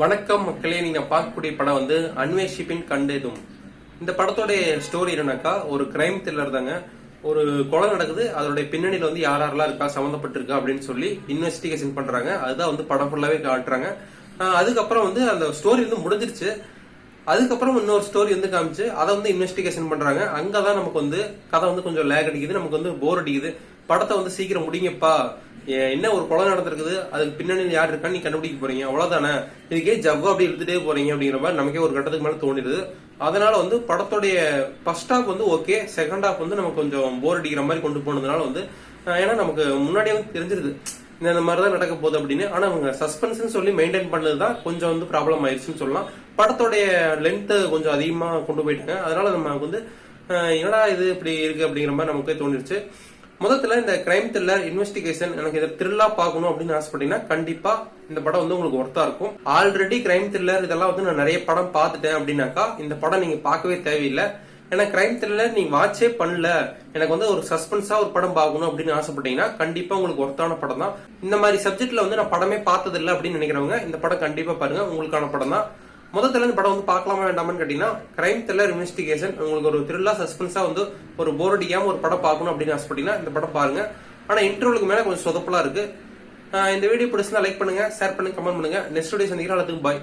வணக்கம் மக்களே, நீங்க பார்க்கக்கூடிய படம் வந்து அன்வேஷிப்பின் கண்டேதும். இந்த படத்தோட ஸ்டோரி என்னன்னாக்கா, ஒரு கிரைம் த்ரில்லர் தாங்க. ஒரு கொலை நடக்குது, அதோட பின்னணியில வந்து யாரெல்லாம் இருக்கா, சம்மந்தப்பட்டிருக்கா அப்படின்னு சொல்லி இன்வெஸ்டிகேஷன் பண்றாங்க. அதுதான் வந்து படம் ஃபுல்லாவே காட்டுறாங்க. அதுக்கப்புறம் வந்து அந்த ஸ்டோரி வந்து முடிஞ்சிருச்சு. அதுக்கப்புறம் இன்னொரு ஸ்டோரி வந்து காமிச்சு அதை வந்து இன்வெஸ்டிகேஷன் பண்றாங்க. அங்கதான் நமக்கு வந்து கதை வந்து கொஞ்சம் லேக் அடிக்குது, நமக்கு வந்து போர் அடிக்குது. படத்தை வந்து சீக்கிரம் முடிங்கப்பா, என்ன ஒரு கொலை நடந்திருக்குது, அதுக்கு பின்னணியில் யார் இருக்கான்னு நீ கண்டுபிடிக்க போறீங்க, அவ்வளவுதானே, இதுக்கே ஜவ்வா அப்படி இழுத்துட்டே போறீங்க அப்படிங்கிற மாதிரி நமக்கே ஒரு கட்டத்துக்கு மேல தோணிடுது. அதனால வந்து படத்தோடைய ஃபர்ஸ்ட் ஹாஃப் வந்து ஓகே, செகண்ட் ஹாஃப் வந்து நமக்கு கொஞ்சம் போர் அடிக்கிற மாதிரி கொண்டு போனதுனால வந்து ஏன்னா நமக்கு முன்னாடியே வந்து தெரிஞ்சிருது இந்த மாதிரிதான் நடக்க போகுது அப்படின்னு. ஆனா அவங்க சஸ்பென்ஸ் சொல்லி மெயின்டைன் பண்ணதுதான் கொஞ்சம் வந்து ப்ராப்ளம் ஆயிடுச்சுன்னு சொல்லலாம். படத்தோடைய லென்த் கொஞ்சம் அதிகமா கொண்டு போயிட்டாங்க. அதனால நம்ம வந்து என்னடா இது இப்படி இருக்கு அப்படிங்கிற மாதிரி நமக்கே தோணிருச்சு. முதல்ல இந்த கிரைம் த்ரில்லர் இன்வெஸ்டிகேஷன் எனக்கு இதை த்ரில்லா பார்க்கணும் அப்படின்னு ஆசைப்பட்டீங்கன்னா கண்டிப்பா இந்த படம் வந்து உங்களுக்கு ஒர்த்தா இருக்கும். ஆல்ரெடி கிரைம் த்ரில்லர் இதெல்லாம் வந்து நான் நிறைய படம் பார்த்துட்டேன் அப்படின்னாக்கா இந்த படம் நீங்க பார்க்கவே தேவையில்லை. ஏன்னா கிரைம் த்ரில்லர் நீங்க வாட்சே பண்ணல, எனக்கு வந்து ஒரு சஸ்பென்ஸா ஒரு படம் பார்க்கணும் அப்படின்னு ஆசைப்பட்டீங்கன்னா கண்டிப்பா உங்களுக்கு ஒர்த்தான படம் தான். இந்த மாதிரி சப்ஜெக்ட்ல வந்து நான் படமே பார்த்தது இல்லை அப்படின்னு நினைக்கிறவங்க இந்த படம் கண்டிப்பா பாருங்க, உங்களுக்கான படம் தான். முதல்ல இந்த படம் வந்து பார்க்கலாமா வேண்டாமான்னு கேட்டீங்கன்னா, கிரைம் த்ரில்லர் இன்வெஸ்டிகேஷன் உங்களுக்கு ஒரு த்ரில்லா சஸ்பென்ஸா வந்து ஒரு போர் அடிக்காம ஒரு படம் பார்க்கணும் அப்படின்னு ஆசைப்பட்டீங்கன்னா இந்த படம் பாருங்க. ஆனா இன்டர்வலுக்கு மேல கொஞ்சம் சொதப்பலா இருக்கு. இந்த வீடியோ பிடிச்சிருந்தா லைக் பண்ணுங்க, ஷேர் பண்ணுங்க, கமெண்ட் பண்ணுங்க. நெக்ஸ்ட் வீடியோ சந்திக்கிறேன். எல்லாத்துக்கும் பாய்.